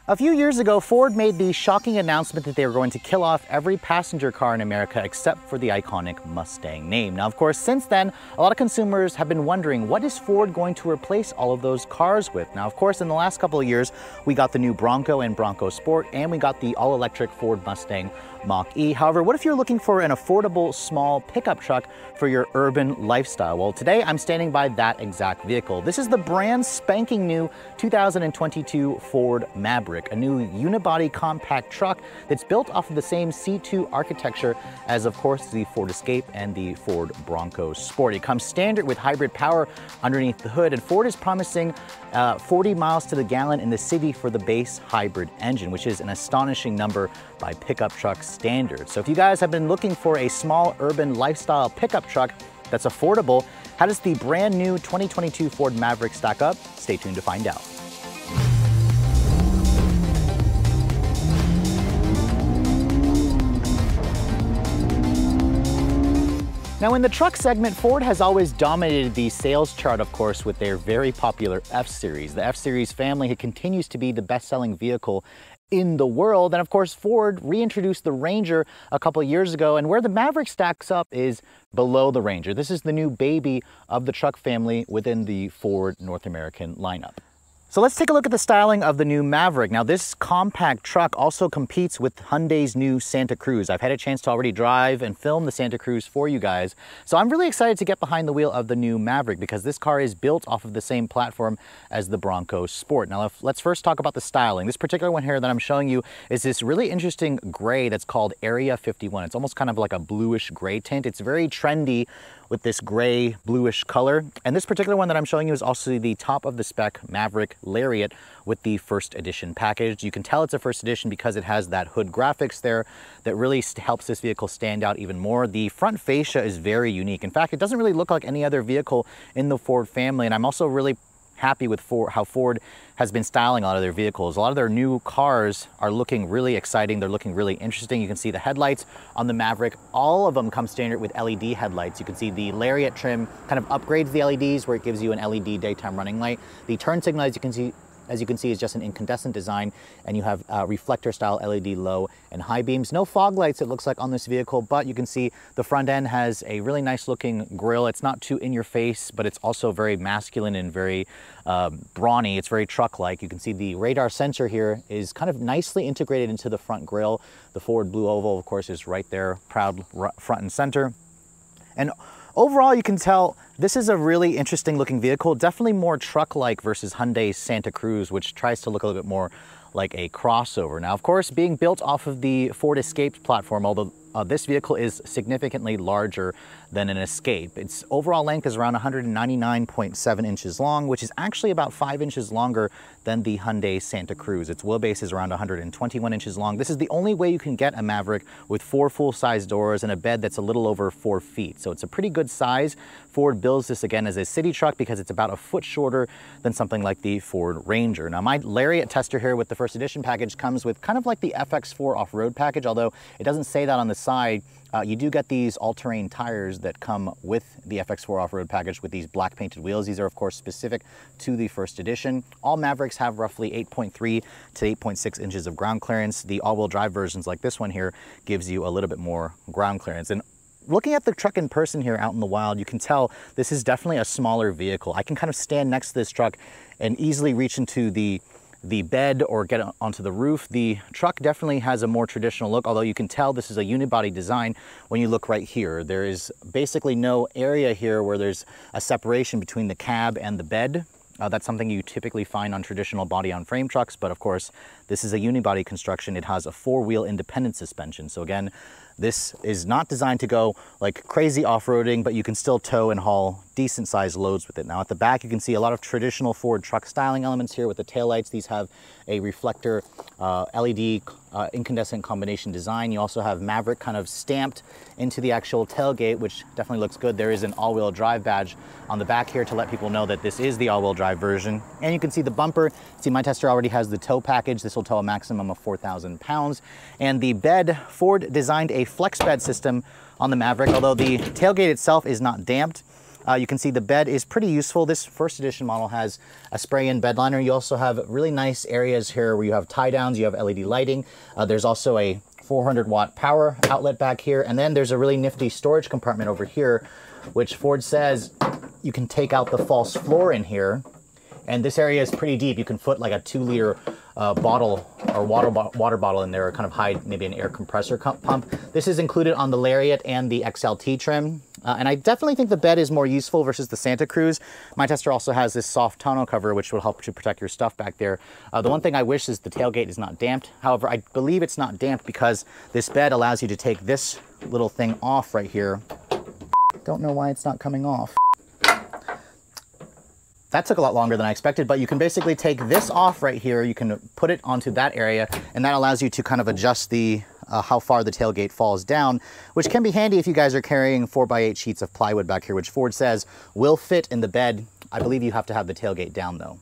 A few years ago, Ford made the shocking announcement that they were going to kill off every passenger car in America except for the iconic Mustang name. Now, of course, since then, a lot of consumers have been wondering, what is Ford going to replace all of those cars with? Now, of course, in the last couple of years, we got the new Bronco and Bronco Sport, and we got the all-electric Ford Mustang Mach-E. However, what if you're looking for an affordable, small pickup truck for your urban lifestyle? Well, today I'm standing by that exact vehicle. This is the brand spanking new 2022 Ford Maverick, a new unibody compact truck that's built off of the same C2 architecture as, of course, the Ford Escape and the Ford Bronco Sport. It comes standard with hybrid power underneath the hood, and Ford is promising 40 miles to the gallon in the city for the base hybrid engine, which is an astonishing number by pickup truck standards. So if you guys have been looking for a small urban lifestyle pickup truck that's affordable, how does the brand new 2022 Ford Maverick stack up? Stay tuned to find out. Now, in the truck segment, Ford has always dominated the sales chart, of course, with their very popular F-Series. The F-Series family continues to be the best-selling vehicle in the world. And of course, Ford reintroduced the Ranger a couple of years ago, and where the Maverick stacks up is below the Ranger. This is the new baby of the truck family within the Ford North American lineup. So let's take a look at the styling of the new Maverick. Now, this compact truck also competes with Hyundai's new Santa Cruz. I've had a chance to already drive and film the Santa Cruz for you guys. So I'm really excited to get behind the wheel of the new Maverick because this car is built off of the same platform as the Bronco Sport. Now, let's first talk about the styling. This particular one here that I'm showing you is this really interesting gray that's called Area 51. It's almost kind of like a bluish gray tint. It's very trendy with this gray bluish color. And this particular one that I'm showing you is also the top of the spec Maverick Lariat with the first edition package. You can tell it's a first edition because it has that hood graphics there that really helps this vehicle stand out even more. The front fascia is very unique. In fact, it doesn't really look like any other vehicle in the Ford family. And I'm also really happy with how Ford has been styling a lot of their vehicles. A lot of their new cars are looking really exciting. They're looking really interesting. You can see the headlights on the Maverick. All of them come standard with LED headlights. You can see the Lariat trim kind of upgrades the LEDs where it gives you an LED daytime running light. The turn signal, as you can see, is just an incandescent design, and you have reflector style LED low and high beams. No fog lights, it looks like, on this vehicle, but you can see the front end has a really nice looking grille. It's not too in your face, but it's also very masculine and very brawny. It's very truck-like. You can see the radar sensor here is kind of nicely integrated into the front grille. The Ford blue oval, of course, is right there, proud front and center. And overall, you can tell this is a really interesting looking vehicle, definitely more truck-like versus Hyundai's Santa Cruz, which tries to look a little bit more like a crossover. Now, of course, being built off of the Ford Escape platform, although this vehicle is significantly larger than an Escape. Its overall length is around 199.7 inches long, which is actually about 5 inches longer than the Hyundai Santa Cruz. Its wheelbase is around 121 inches long. This is the only way you can get a Maverick with 4 full-size doors and a bed that's a little over 4 feet. So it's a pretty good size. Ford builds this again as a city truck because it's about a foot shorter than something like the Ford Ranger. Now, my Lariat tester here with the first edition package comes with kind of like the FX4 off-road package, although it doesn't say that on the side. You do get these all-terrain tires that come with the FX4 off-road package with these black painted wheels. These are, of course, specific to the first edition. All Mavericks have roughly 8.3 to 8.6 inches of ground clearance. The all-wheel drive versions like this one here gives you a little bit more ground clearance. And looking at the truck in person here out in the wild, you can tell this is definitely a smaller vehicle. I can kind of stand next to this truck and easily reach into the bed or get onto the roof. The truck definitely has a more traditional look, although you can tell this is a unibody design when you look right here. There is basically no area here where there's a separation between the cab and the bed. That's something you typically find on traditional body-on-frame trucks, but of course, this is a unibody construction. It has a 4-wheel independent suspension. So again, this is not designed to go like crazy off-roading, but you can still tow and haul decent sized loads with it. Now at the back, you can see a lot of traditional Ford truck styling elements here with the taillights. These have a reflector LED incandescent combination design. You also have Maverick kind of stamped into the actual tailgate, which definitely looks good. There is an all-wheel drive badge on the back here to let people know that this is the all-wheel drive version. And you can see the bumper. See, my tester already has the tow package. This will tow a maximum of 4,000 pounds. And the bed, Ford designed a flex bed system on the Maverick. Although the tailgate itself is not damped, You can see the bed is pretty useful. This first edition model has a spray-in bed liner. You also have really nice areas here where you have tie downs, you have LED lighting. There's also a 400-watt power outlet back here. And then there's a really nifty storage compartment over here, which Ford says you can take out the false floor in here. And this area is pretty deep. You can put like a 2-liter bottle or water bottle in there, or kind of hide maybe an air compressor pump. This is included on the Lariat and the XLT trim. And I definitely think the bed is more useful versus the Santa Cruz. My tester also has this soft tonneau cover, which will help to protect your stuff back there. The one thing I wish is the tailgate is not damped. However, I believe it's not damped because this bed allows you to take this little thing off right here. Don't know why it's not coming off. That took a lot longer than I expected, but you can basically take this off right here. You can put it onto that area, and that allows you to kind of adjust the how far the tailgate falls down, which can be handy if you guys are carrying 4x8 sheets of plywood back here, which Ford says will fit in the bed. I believe you have to have the tailgate down though.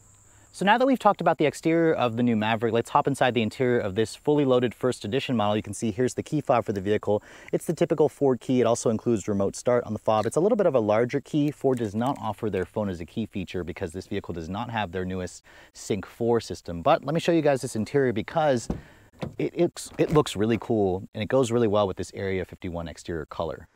So now that we've talked about the exterior of the new Maverick, let's hop inside the interior of this fully loaded first edition model. You can see here's the key fob for the vehicle. It's the typical Ford key. It also includes remote start on the fob. It's a little bit of a larger key. Ford does not offer their phone as a key feature because this vehicle does not have their newest Sync 4 system. But let me show you guys this interior because it looks really cool and it goes really well with this Area 51 exterior color.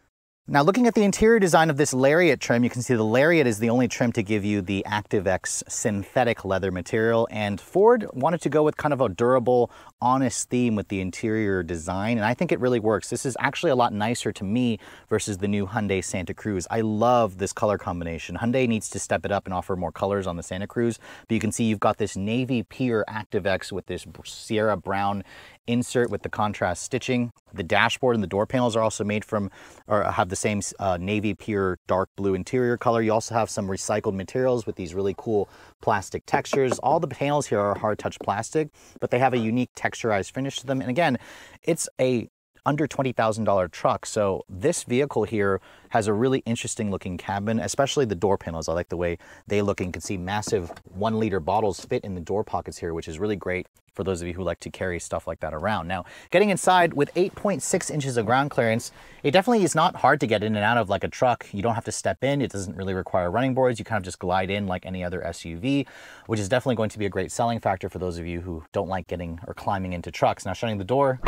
Now looking at the interior design of this Lariat trim, you can see the Lariat is the only trim to give you the ActiveX synthetic leather material, and Ford wanted to go with kind of a durable, honest theme with the interior design, and I think it really works. This is actually a lot nicer to me versus the new Hyundai Santa Cruz. I love this color combination. Hyundai needs to step it up and offer more colors on the Santa Cruz, but you can see you've got this navy pure ActiveX with this Sierra brown insert with the contrast stitching. The dashboard and the door panels are also made from, or have the same navy pure dark blue interior color. You also have some recycled materials with these really cool plastic textures. All the panels here are hard touch plastic, but they have a unique texturized finish to them. And again, it's a under $20,000 truck. So this vehicle here has a really interesting looking cabin, especially the door panels. I like the way they look, and you can see massive 1-liter bottles fit in the door pockets here, which is really great for those of you who like to carry stuff like that around. Now, getting inside with 8.6 inches of ground clearance, it definitely is not hard to get in and out of like a truck. You don't have to step in. It doesn't really require running boards. You kind of just glide in like any other SUV, which is definitely going to be a great selling factor for those of you who don't like getting or climbing into trucks. Now, shutting the door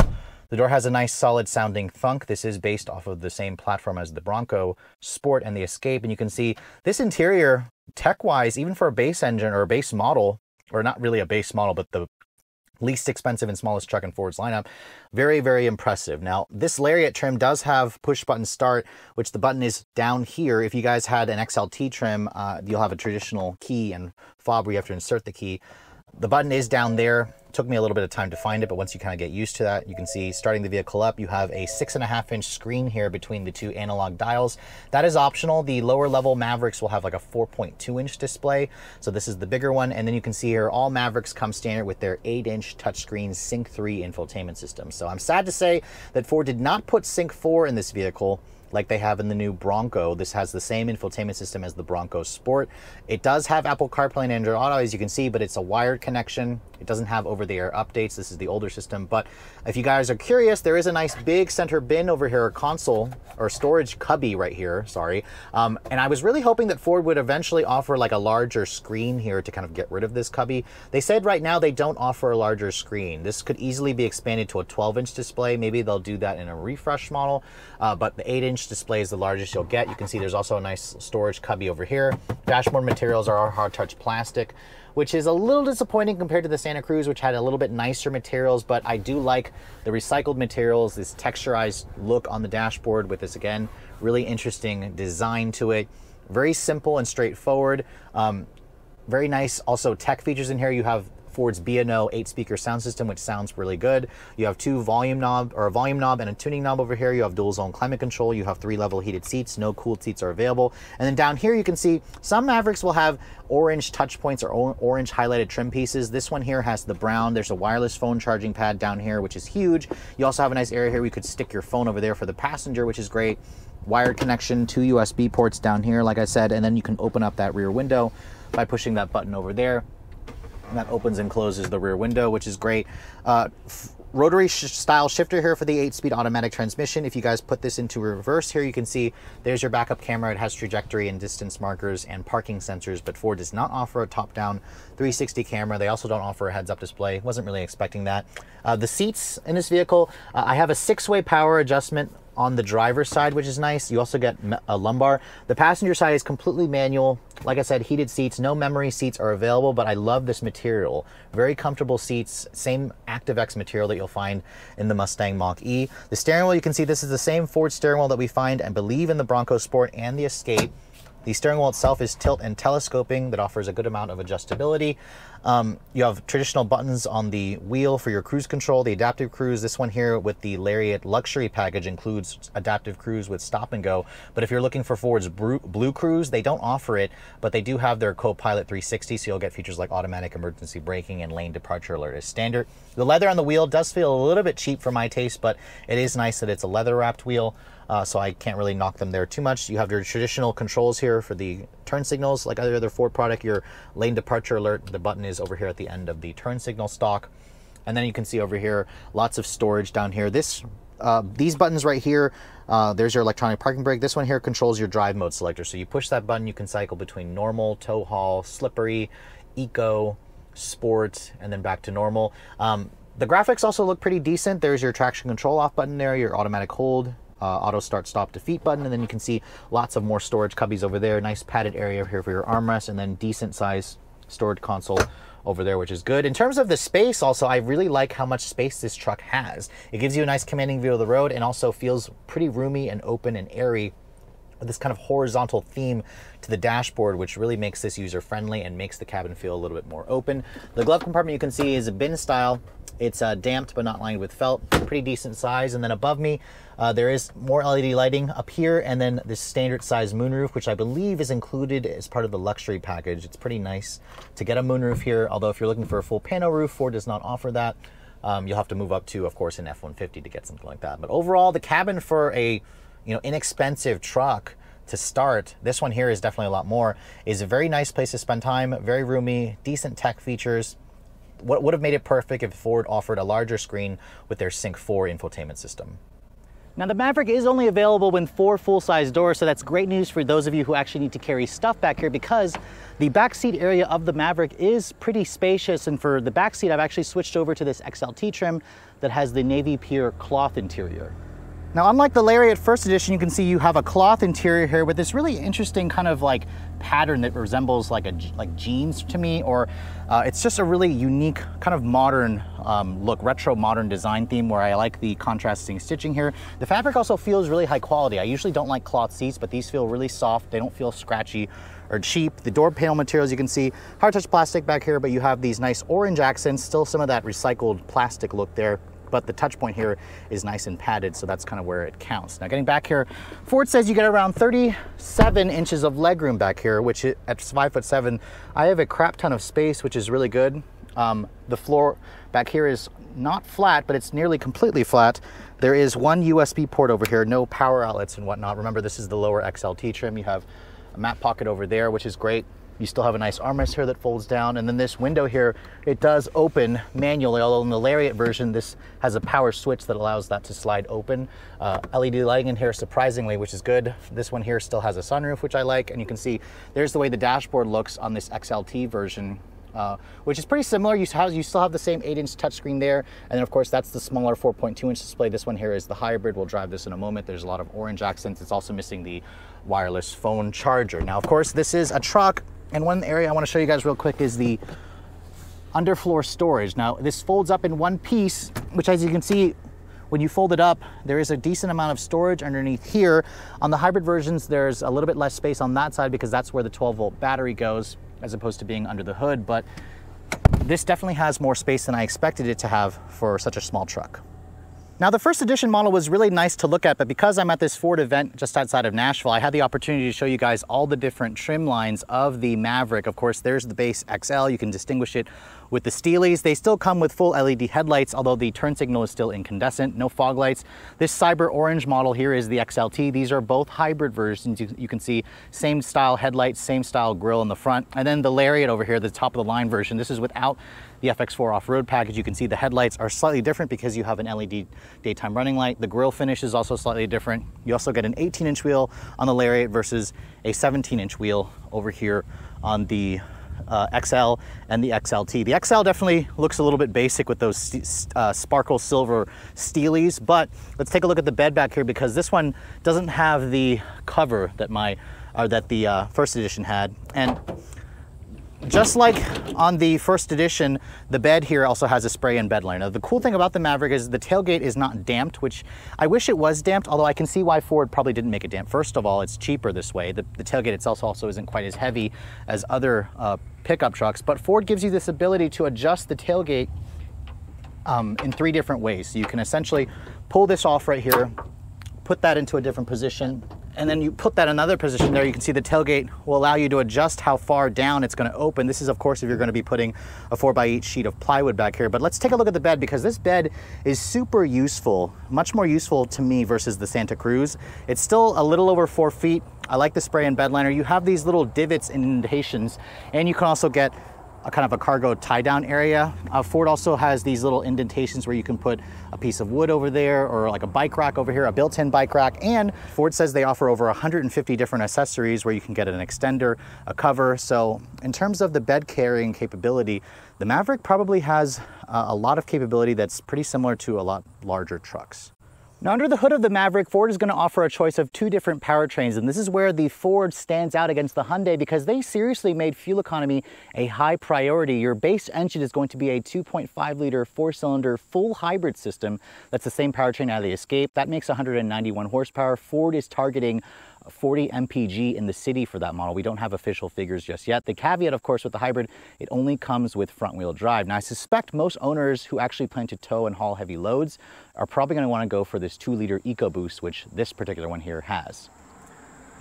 has a nice solid sounding thunk. This is based off of the same platform as the Bronco Sport and the Escape. And you can see this interior tech-wise, even for a base engine or a base model, or not really a base model, but the least expensive and smallest truck in Ford's lineup, very, very impressive. Now, this Lariat trim does have push button start, which the button is down here. If you guys had an XLT trim, you'll have a traditional key and fob where you have to insert the key. The button is down there. Took me a little bit of time to find it, but once you kind of get used to that, you can see starting the vehicle up, you have a 6.5-inch screen here between the two analog dials. That is optional. The lower level Mavericks will have like a 4.2-inch display. So this is the bigger one. And then you can see here, all Mavericks come standard with their 8-inch touchscreen Sync 3 infotainment system. So I'm sad to say that Ford did not put Sync 4 in this vehicle like they have in the new Bronco. This has the same infotainment system as the Bronco Sport. It does have Apple CarPlay and Android Auto, as you can see, but it's a wired connection. It doesn't have over-the-air updates. This is the older system. But if you guys are curious, there is a nice big center bin over here, or console, or storage cubby right here, sorry. And I was really hoping that Ford would eventually offer like a larger screen here to kind of get rid of this cubby. They said right now they don't offer a larger screen. This could easily be expanded to a 12-inch display. Maybe they'll do that in a refresh model, but the 8-inch display is the largest you'll get. You can see there's also a nice storage cubby over here. Dashboard materials are hard touch plastic, which is a little disappointing compared to the Santa Cruz, which had a little bit nicer materials, but I do like the recycled materials, this texturized look on the dashboard with this, again, really interesting design to it. Very simple and straightforward. Very nice also tech features in here. You have Ford's B&O 8-speaker sound system, which sounds really good. You have a volume knob and a tuning knob over here. You have dual zone climate control. You have 3-level heated seats. No cooled seats are available. And then down here you can see some Mavericks will have orange touch points or orange highlighted trim pieces. This one here has the brown. There's a wireless phone charging pad down here, which is huge. You also have a nice area here where you could stick your phone over there for the passenger, which is great. Wired connection, 2 USB ports down here, like I said, and then you can open up that rear window by pushing that button over there. And that opens and closes the rear window, which is great. rotary style shifter here for the 8-speed automatic transmission. If you guys put this into reverse here, you can see there's your backup camera. It has trajectory and distance markers and parking sensors, but Ford does not offer a top-down 360 camera. They also don't offer a heads-up display. Wasn't really expecting that. The seats in this vehicle, I have a 6-way power adjustment on the driver's side, which is nice. You also get a lumbar. The passenger side is completely manual. Like I said, heated seats, no memory seats are available, but I love this material. Very comfortable seats, same ActiveX material that you'll find in the Mustang Mach-E. The steering wheel, you can see this is the same Ford steering wheel that we find and believe in the Bronco Sport and the Escape. The steering wheel itself is tilt and telescoping that offers a good amount of adjustability. You have traditional buttons on the wheel for your cruise control, the adaptive cruise. This one here with the Lariat luxury package includes adaptive cruise with stop and go. But if you're looking for Ford's Blue Cruise, they don't offer it, but they do have their Co-Pilot 360, so you'll get features like automatic emergency braking and lane departure alert as standard. The leather on the wheel does feel a little bit cheap for my taste, but it is nice that it's a leather wrapped wheel. So I can't really knock them there too much. You have your traditional controls here for the turn signals. Like every other Ford product, your lane departure alert, the button is over here at the end of the turn signal stalk. And then you can see over here, lots of storage down here. These buttons right here, there's your electronic parking brake. This one here controls your drive mode selector. So you push that button, you can cycle between normal, tow haul, slippery, eco, sport, and then back to normal. The graphics also look pretty decent. There's your traction control off button there, your automatic hold, auto start stop defeat button, and then you can see lots of more storage cubbies over there. Nice padded area here for your armrest, and then decent size storage console over there, which is good. In terms of the space also, I really like how much space this truck has. It gives you a nice commanding view of the road and also feels pretty roomy and open and airy with this kind of horizontal theme to the dashboard, which really makes this user friendly and makes the cabin feel a little bit more open. The glove compartment you can see is a bin style. It's damped but not lined with felt, pretty decent size. And then above me, there is more LED lighting up here, and then this standard size moonroof, which I believe is included as part of the luxury package. It's pretty nice to get a moonroof here, although if you're looking for a full pano roof, Ford does not offer that. You'll have to move up to, of course, an F-150 to get something like that. But overall, the cabin for a inexpensive truck to start, this one here is definitely a lot more, is a very nice place to spend time, very roomy, decent tech features. What would have made it perfect if Ford offered a larger screen with their Sync 4 infotainment system. Now the Maverick is only available with 4 full-size doors, so that's great news for those of you who actually need to carry stuff back here, because the back seat area of the Maverick is pretty spacious. And for the back seat, I've actually switched over to this XLT trim that has the navy pure cloth interior. Now, unlike the Lariat First Edition, you can see you have a cloth interior here with this really interesting kind of like pattern that resembles like jeans to me, or it's just a really unique kind of modern look, retro modern design theme where I like the contrasting stitching here. The fabric also feels really high quality. I usually don't like cloth seats, but these feel really soft. They don't feel scratchy or cheap. The door panel materials, you can see hard touch plastic back here, but you have these nice orange accents, still some of that recycled plastic look there. But the touch point here is nice and padded, so that's kind of where it counts. Now getting back here, Ford says you get around 37 inches of legroom back here, which at 5'7", I have a crap ton of space, which is really good. The floor back here is not flat, but it's nearly completely flat. There is one USB port over here, no power outlets and whatnot. Remember, this is the lower XLT trim. You have a map pocket over there, which is great. You still have a nice armrest here that folds down, and then this window here, it does open manually, although in the Lariat version, this has a power switch that allows that to slide open. LED lighting in here, surprisingly, which is good. This one here still has a sunroof, which I like, and you can see there's the way the dashboard looks on this XLT version, which is pretty similar. You still have the same 8-inch touchscreen there, and then of course that's the smaller 4.2-inch display. This one here is the hybrid. We'll drive this in a moment. There's a lot of orange accents. It's also missing the wireless phone charger. Now, of course, this is a truck, and one area I want to show you guys real quick is the underfloor storage. Now, this folds up in one piece, which, as you can see, when you fold it up, there is a decent amount of storage underneath here. On the hybrid versions, there's a little bit less space on that side because that's where the 12-volt battery goes, as opposed to being under the hood. But this definitely has more space than I expected it to have for such a small truck. Now, the first edition model was really nice to look at, but because I'm at this Ford event just outside of Nashville, I had the opportunity to show you guys all the different trim lines of the Maverick. Of course, there's the base XL. You can distinguish it with the Steelies. They still come with full LED headlights, although the turn signal is still incandescent, no fog lights. This cyber orange model here is the XLT. These are both hybrid versions. You can see same style headlights, same style grille in the front. And then the Lariat over here, the top of the line version, this is without the FX4 off-road package. You can see the headlights are slightly different because you have an LED daytime running light. The grille finish is also slightly different. You also get an 18-inch wheel on the Lariat versus a 17-inch wheel over here on the XL and the XLT. The XL definitely looks a little bit basic with those sparkle silver steelies, but let's take a look at the bed back here because this one doesn't have the cover that the first edition had. And just like on the first edition, the bed here also has a spray-in bed liner. Now, the cool thing about the Maverick is the tailgate is not damped, which I wish it was damped, although I can see why Ford probably didn't make it damp. First of all, it's cheaper this way. The tailgate itself also isn't quite as heavy as other pickup trucks, but Ford gives you this ability to adjust the tailgate in 3 different ways. So you can essentially pull this off right here, put that into a different position, and then you put that in another position there. You can see the tailgate will allow you to adjust how far down it's going to open. This is, of course, if you're going to be putting a 4x8 sheet of plywood back here. But let's take a look at the bed because this bed is super useful, much more useful to me versus the Santa Cruz. It's still a little over 4 feet. I like the spray-in bed liner. You have these little divots and indentations, and you can also get a kind of a cargo tie-down area. Ford also has these little indentations where you can put a piece of wood over there or like a bike rack over here, a built-in bike rack. And Ford says they offer over 150 different accessories where you can get an extender, a cover. So in terms of the bed carrying capability, the Maverick probably has a lot of capability that's pretty similar to a lot larger trucks. Now, under the hood of the Maverick, Ford is going to offer a choice of 2 different powertrains, and this is where the Ford stands out against the Hyundai because they seriously made fuel economy a high priority. Your base engine is going to be a 2.5-liter 4-cylinder full hybrid system. That's the same powertrain out of the Escape. That makes 191 horsepower. Ford is targeting 40 mpg in the city for that model. We don't have official figures just yet. The caveat, of course, with the hybrid, it only comes with front-wheel drive. Now, I suspect most owners who actually plan to tow and haul heavy loads are probably going to want to go for this 2-liter EcoBoost, which this particular one here has.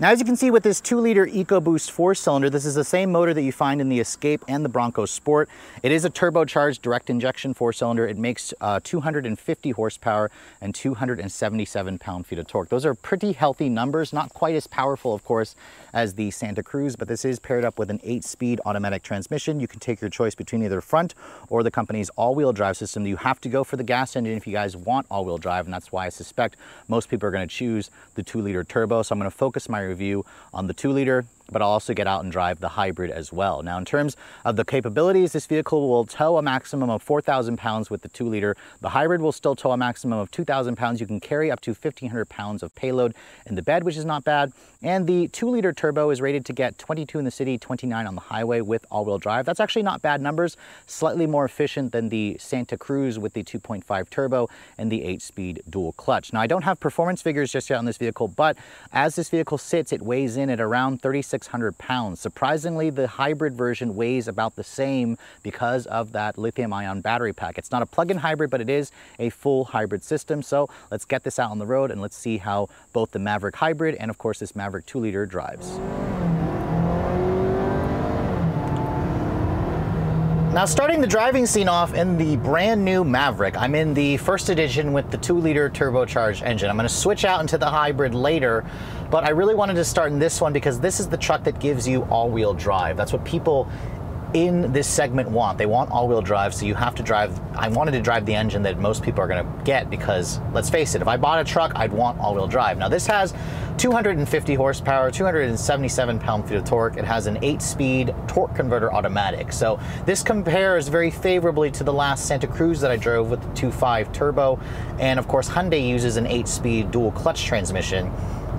Now, as you can see with this 2-liter EcoBoost 4-cylinder, this is the same motor that you find in the Escape and the Bronco Sport. It is a turbocharged direct injection 4-cylinder. It makes 250 horsepower and 277 pound-feet of torque. Those are pretty healthy numbers, not quite as powerful, of course, as the Santa Cruz, but this is paired up with an 8-speed automatic transmission. You can take your choice between either front or the company's all-wheel drive system. You have to go for the gas engine if you guys want all-wheel drive, and that's why I suspect most people are going to choose the 2-liter turbo. So I'm going to focus my review on the 2-liter, but I'll also get out and drive the hybrid as well. Now, in terms of the capabilities, this vehicle will tow a maximum of 4,000 pounds with the 2-liter. The hybrid will still tow a maximum of 2,000 pounds. You can carry up to 1,500 pounds of payload in the bed, which is not bad. And the 2-liter turbo is rated to get 22 in the city, 29 on the highway with all-wheel drive. That's actually not bad numbers, slightly more efficient than the Santa Cruz with the 2.5 turbo and the 8-speed dual clutch. Now, I don't have performance figures just yet on this vehicle, but as this vehicle sits, it weighs in at around 3,600 pounds. Surprisingly, the hybrid version weighs about the same because of that lithium-ion battery pack. It's not a plug-in hybrid, but it is a full hybrid system. So let's get this out on the road and let's see how both the Maverick hybrid and, of course, this Maverick 2-liter drives. Now, starting the driving scene off in the brand new Maverick, I'm in the first edition with the 2-liter turbocharged engine. I'm going to switch out into the hybrid later, but I really wanted to start in this one because this is the truck that gives you all-wheel drive. That's what people in this segment want. They want all-wheel drive, so you have to drive. I wanted to drive the engine that most people are going to get because, let's face it, if I bought a truck, I'd want all-wheel drive. Now, this has 250 horsepower, 277 pound-feet of torque. It has an 8-speed torque converter automatic. So this compares very favorably to the last Santa Cruz that I drove with the 2.5 turbo. And of course, Hyundai uses an 8-speed dual clutch transmission.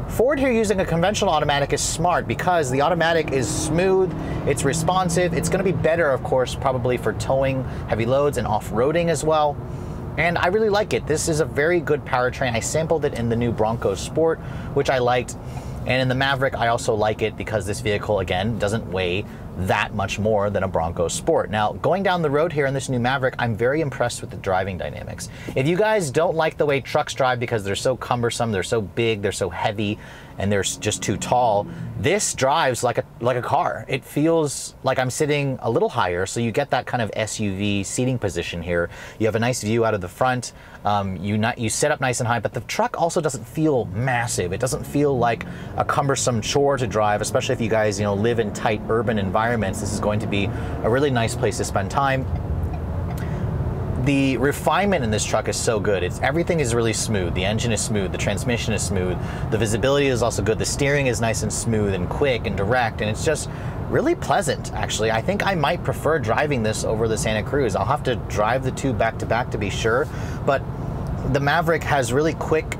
Ford here using a conventional automatic is smart because the automatic is smooth, it's responsive, it's going to be better, of course, probably for towing heavy loads and off-roading as well. And I really like it. This is a very good powertrain. I sampled it in the new Bronco Sport, which I liked. And in the Maverick, I also like it because this vehicle, again, doesn't weigh that much more than a Bronco Sport. Now, going down the road here in this new Maverick, I'm very impressed with the driving dynamics. If you guys don't like the way trucks drive because they're so cumbersome, they're so big, they're so heavy, and they're just too tall, this drives like a car. It feels like I'm sitting a little higher, so you get that kind of SUV seating position here. You have a nice view out of the front. You set up nice and high, but the truck also doesn't feel massive. It doesn't feel like a cumbersome chore to drive, especially if you guys live in tight urban environments. This is going to be a really nice place to spend time. the refinement in this truck is so good. Everything is really smooth. The engine is smooth, the transmission is smooth, the visibility is also good, the steering is nice and smooth and quick and direct, and it's just really pleasant, actually. I think I might prefer driving this over the Santa Cruz. I'll have to drive the two back to back to be sure, but the Maverick has really quick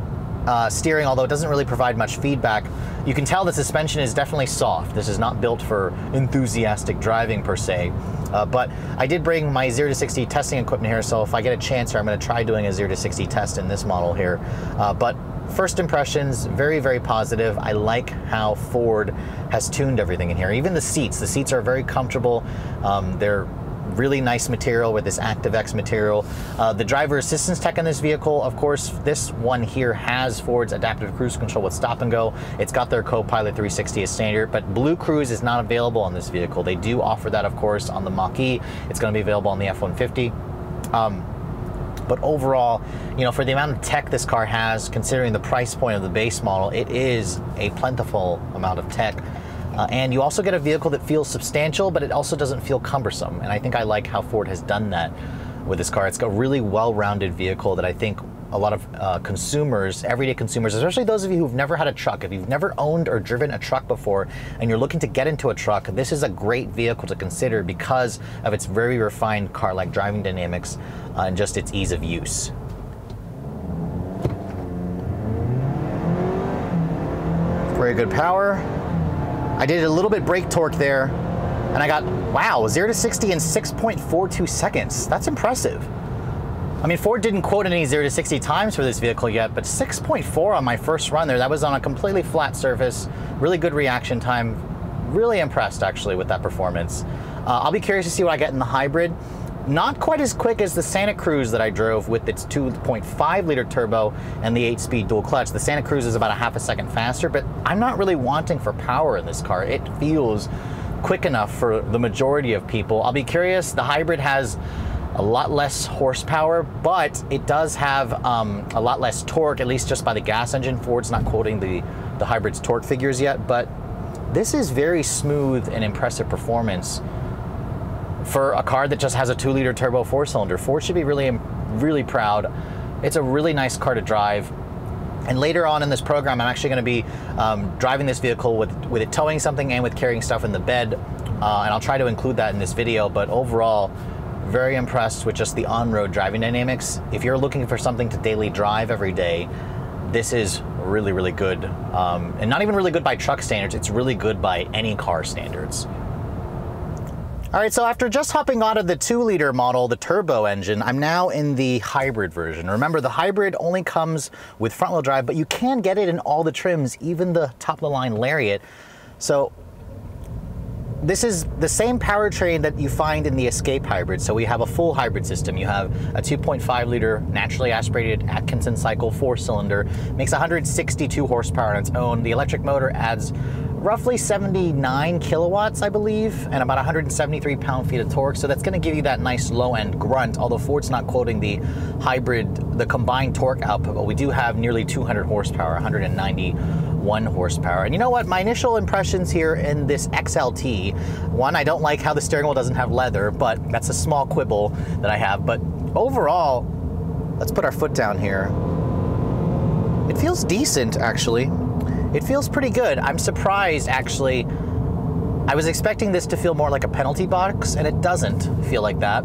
steering, although it doesn't really provide much feedback. You can tell the suspension is definitely soft. This is not built for enthusiastic driving per se, but I did bring my 0 to 60 testing equipment here, so if I get a chance here, I'm going to try doing a 0 to 60 test in this model here. But first impressions, very, very positive. I like how Ford has tuned everything in here. Even the seats are very comfortable. They're really nice material with this ActiveX material. The driver assistance tech in this vehicle, of course, this one here has Ford's adaptive cruise control with stop and go. It's got their Copilot 360 as standard, but Blue Cruise is not available on this vehicle. They do offer that, of course, on the Mach-E. It's going to be available on the F-150. But overall, you know, for the amount of tech this car has, considering the price point of the base model, it is a plentiful amount of tech. And you also get a vehicle that feels substantial, but it also doesn't feel cumbersome. And I think I like how Ford has done that with this car. It's a really well-rounded vehicle that I think a lot of consumers, everyday consumers, especially those of you who've never had a truck, if you've never owned or driven a truck before and you're looking to get into a truck, this is a great vehicle to consider because of its very refined car-like driving dynamics and just its ease of use. Very good power. I did a little bit brake torque there, and I got, wow, 0 to 60 in 6.42 seconds. That's impressive. I mean, Ford didn't quote any 0 to 60 times for this vehicle yet, but 6.4 on my first run there. That was on a completely flat surface, really good reaction time. Really impressed, actually, with that performance. I'll be curious to see what I get in the hybrid. Not quite as quick as the Santa Cruz that I drove with its 2.5 liter turbo and the 8-speed dual clutch. The Santa Cruz is about a half a second faster, but I'm not really wanting for power in this car. It feels quick enough for the majority of people. I'll be curious. The hybrid has a lot less horsepower, but it does have a lot less torque, at least just by the gas engine. Ford's not quoting the hybrid's torque figures yet, but this is very smooth and impressive performance for a car that just has a 2-liter turbo 4-cylinder. Ford should be really proud. It's a really nice car to drive. And later on in this program, I'm actually going to be driving this vehicle with it towing something and with carrying stuff in the bed. And I'll try to include that in this video. But overall, very impressed with just the on-road driving dynamics. If you're looking for something to daily drive every day, this is really, really good. And not even really good by truck standards. It's really good by any car standards. All right, so after just hopping out of the 2-liter model, the turbo engine, I'm now in the hybrid version. Remember, the hybrid only comes with front-wheel drive, but you can get it in all the trims, even the top-of-the-line Lariat. So this is the same powertrain that you find in the Escape hybrid. So we have a full hybrid system. You have a 2.5-liter naturally aspirated Atkinson cycle 4-cylinder, makes 162 horsepower on its own. The electric motor adds roughly 79 kilowatts, I believe, and about 173 pound-feet of torque. So that's going to give you that nice low-end grunt, although Ford's not quoting the hybrid, the combined torque output, but we do have nearly 200 horsepower, 191 horsepower. And you know what? My initial impressions here in this XLT, one, I don't like how the steering wheel doesn't have leather, but that's a small quibble that I have. But overall, let's put our foot down here. It feels decent, actually. It feels pretty good. I'm surprised, actually. I was expecting this to feel more like a penalty box, and it doesn't feel like that.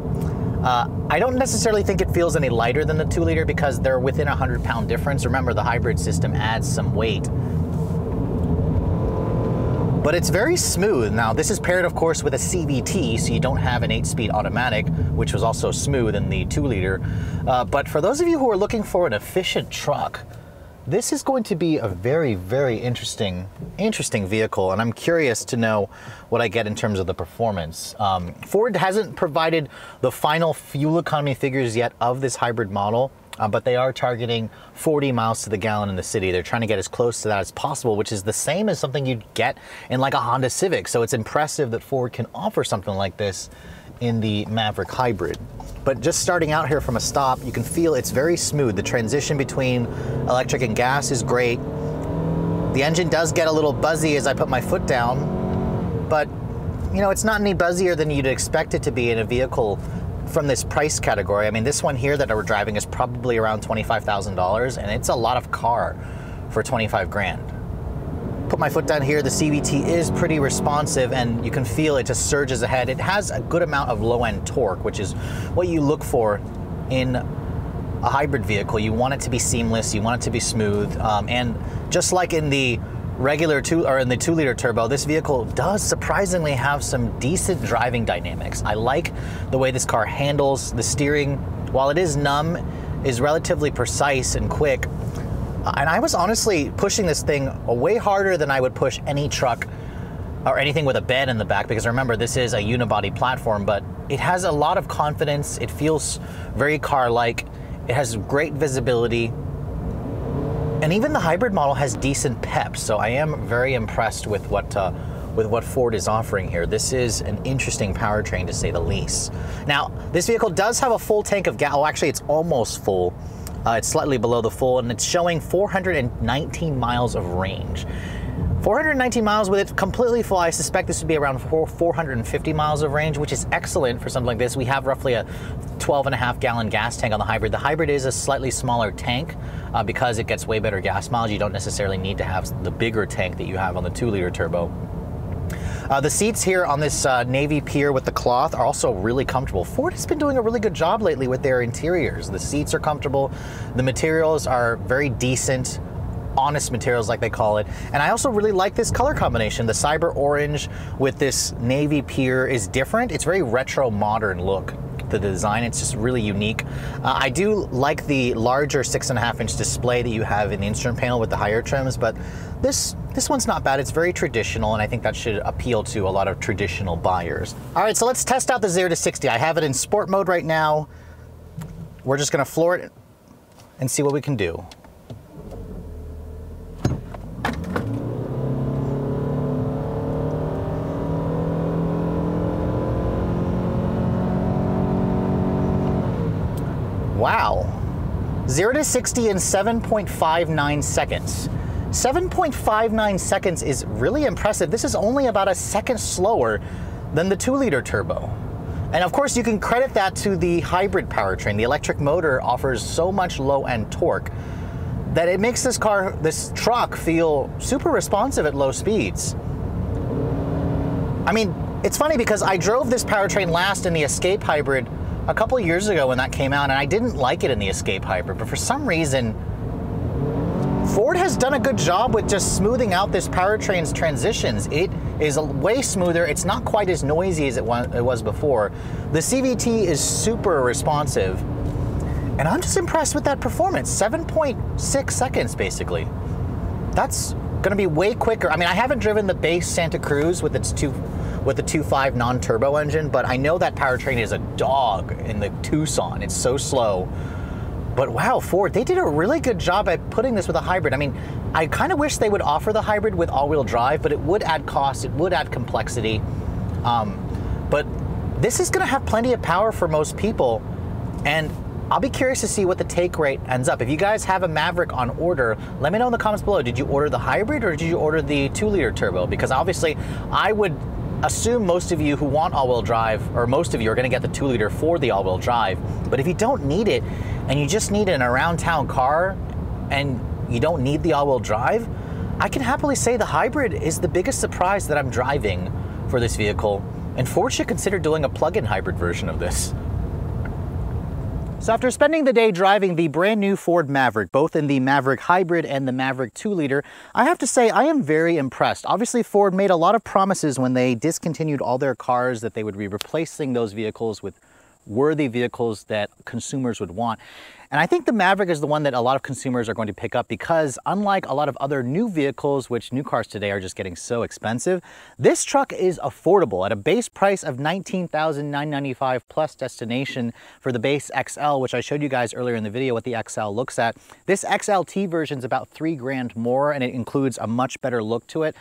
I don't necessarily think it feels any lighter than the 2-liter because they're within a 100-pound difference. Remember, the hybrid system adds some weight. But it's very smooth. Now, this is paired, of course, with a CVT, so you don't have an 8-speed automatic, which was also smooth in the 2-liter. But for those of you who are looking for an efficient truck, this is going to be a very, very interesting vehicle, and I'm curious to know what I get in terms of the performance. Ford hasn't provided the final fuel economy figures yet of this hybrid model, but they are targeting 40 miles to the gallon in the city. They're trying to get as close to that as possible, which is the same as something you'd get in like a Honda Civic. So it's impressive that Ford can offer something like this in the Maverick hybrid. But just starting out here from a stop, you can feel it's very smooth. The transition between electric and gas is great. The engine does get a little buzzy as I put my foot down, but you know, it's not any buzzier than you'd expect it to be in a vehicle from this price category. I mean, this one here that we're driving is probably around $25,000, and it's a lot of car for 25 grand. Put my foot down here, the CVT is pretty responsive, and you can feel it just surges ahead. It has a good amount of low-end torque, which is what you look for in a hybrid vehicle. You want it to be seamless, you want it to be smooth, and just like in the regular 2-liter turbo, this vehicle does surprisingly have some decent driving dynamics. I like the way this car handles. The steering, while it is numb, is relatively precise and quick. And I was honestly pushing this thing way harder than I would push any truck or anything with a bed in the back, because remember, this is a unibody platform, but it has a lot of confidence. It feels very car-like. It has great visibility. And even the hybrid model has decent pep, so I am very impressed with what Ford is offering here. This is an interesting powertrain, to say the least. Now, this vehicle does have a full tank of gas. Oh, actually, it's almost full. It's slightly below the full, and it's showing 419 miles of range. 419 miles with it completely full. I suspect this would be around 450 miles of range, which is excellent for something like this. We have roughly a 12.5 gallon gas tank on the hybrid. The hybrid is a slightly smaller tank because it gets way better gas mileage. You don't necessarily need to have the bigger tank that you have on the 2-liter turbo. The seats here on this navy pier with the cloth are also really comfortable. Ford has been doing a really good job lately with their interiors. The seats are comfortable. The materials are very decent, honest materials like they call it. And I also really like this color combination. The cyber orange with this navy pier is different. It's very retro modern look. The design, it's just really unique. I do like the larger 6.5-inch display that you have in the instrument panel with the higher trims, but this one's not bad. It's very traditional, and I think that should appeal to a lot of traditional buyers. All right, so let's test out the 0 to 60. I have it in sport mode right now. We're just gonna floor it and see what we can do. Wow, 0 to 60 in 7.59 seconds. 7.59 seconds is really impressive. This is only about a second slower than the 2-liter turbo. And of course, you can credit that to the hybrid powertrain. The electric motor offers so much low-end torque that it makes this truck feel super responsive at low speeds. I mean, it's funny because I drove this powertrain last in the Escape hybrid a couple of years ago when that came out, and I didn't like it in the Escape hybrid, but for some reason, Ford has done a good job with just smoothing out this powertrain's transitions. It is way smoother. It's not quite as noisy as it was before. The CVT is super responsive, and I'm just impressed with that performance. 7.6 seconds, basically. That's gonna be way quicker. I mean, I haven't driven the base Santa Cruz with the 2.5 non-turbo engine, but I know that powertrain is a dog in the Tucson. It's so slow. But wow, Ford, they did a really good job at putting this with a hybrid. I mean, I kind of wish they would offer the hybrid with all-wheel drive, but it would add cost, it would add complexity. But this is gonna have plenty of power for most people, and I'll be curious to see what the take rate ends up. If you guys have a Maverick on order, let me know in the comments below. Did you order the hybrid or did you order the 2-liter turbo? Because obviously, I would assume most of you who want all-wheel drive, or most of you are gonna get the 2-liter for the all-wheel drive. But if you don't need it, and you just need an around-town car, and you don't need the all-wheel drive, I can happily say the hybrid is the biggest surprise that I'm driving for this vehicle, and Ford should consider doing a plug-in hybrid version of this. So after spending the day driving the brand new Ford Maverick, both in the Maverick Hybrid and the Maverick 2-liter, I have to say I am very impressed. Obviously, Ford made a lot of promises when they discontinued all their cars that they would be replacing those vehicles with worthy vehicles that consumers would want. And I think the Maverick is the one that a lot of consumers are going to pick up because unlike a lot of other new vehicles, which new cars today are just getting so expensive, this truck is affordable at a base price of $19,995 plus destination for the base XL, which I showed you guys earlier in the video what the XL looks at. This XLT version is about $3,000 more, and it includes a much better look to it.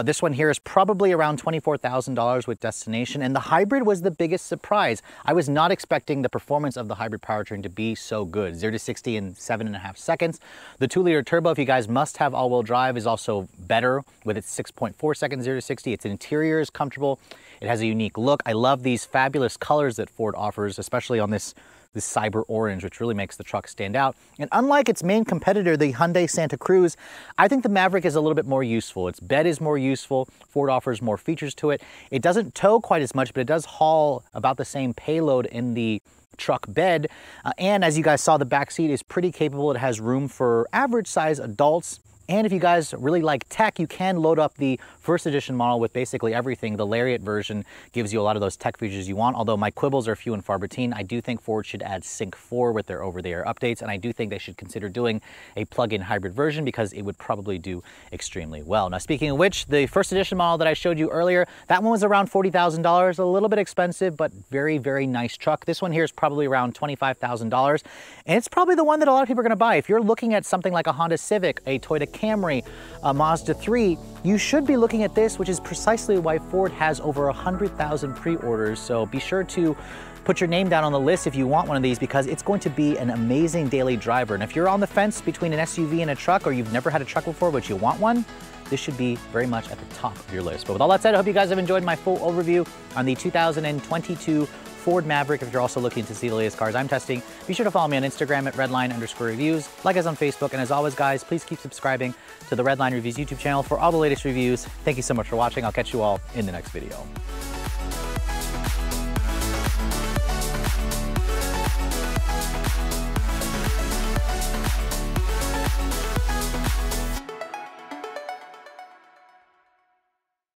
This one here is probably around $24,000 with destination, and the hybrid was the biggest surprise. I was not expecting the performance of the hybrid powertrain to be so good. 0 to 60 in 7.5 seconds. The 2-liter turbo, if you guys must have all-wheel drive, is also better with its 6.4 seconds 0 to 60. Its interior is comfortable. It has a unique look. I love these fabulous colors that Ford offers, especially on this cyber orange, which really makes the truck stand out. And unlike its main competitor, the Hyundai Santa Cruz, I think the Maverick is a little bit more useful. Its bed is more useful. Ford offers more features to it. It doesn't tow quite as much, but it does haul about the same payload in the truck bed. And as you guys saw, the back seat is pretty capable. It has room for average size adults. And if you guys really like tech, you can load up the first edition model with basically everything. The Lariat version gives you a lot of those tech features you want, although my quibbles are few and far between. I do think Ford should add Sync 4 with their over-the-air updates, and I do think they should consider doing a plug-in hybrid version because it would probably do extremely well. Now, speaking of which, the first edition model that I showed you earlier, that one was around $40,000, a little bit expensive, but very, very nice truck. This one here is probably around $25,000, and it's probably the one that a lot of people are going to buy. If you're looking at something like a Honda Civic, a Toyota Camry, a Mazda 3, you should be looking at this, which is precisely why Ford has over 100,000 pre-orders. So be sure to put your name down on the list if you want one of these, because it's going to be an amazing daily driver. And if you're on the fence between an SUV and a truck, or you've never had a truck before but you want one, this should be very much at the top of your list. But with all that said, I hope you guys have enjoyed my full overview on the 2022 Ford Maverick. If you're also looking to see the latest cars I'm testing, be sure to follow me on Instagram at redline_reviews, like us on Facebook, and as always guys, please keep subscribing to the Redline Reviews YouTube channel for all the latest reviews. Thank you so much for watching. I'll catch you all in the next video.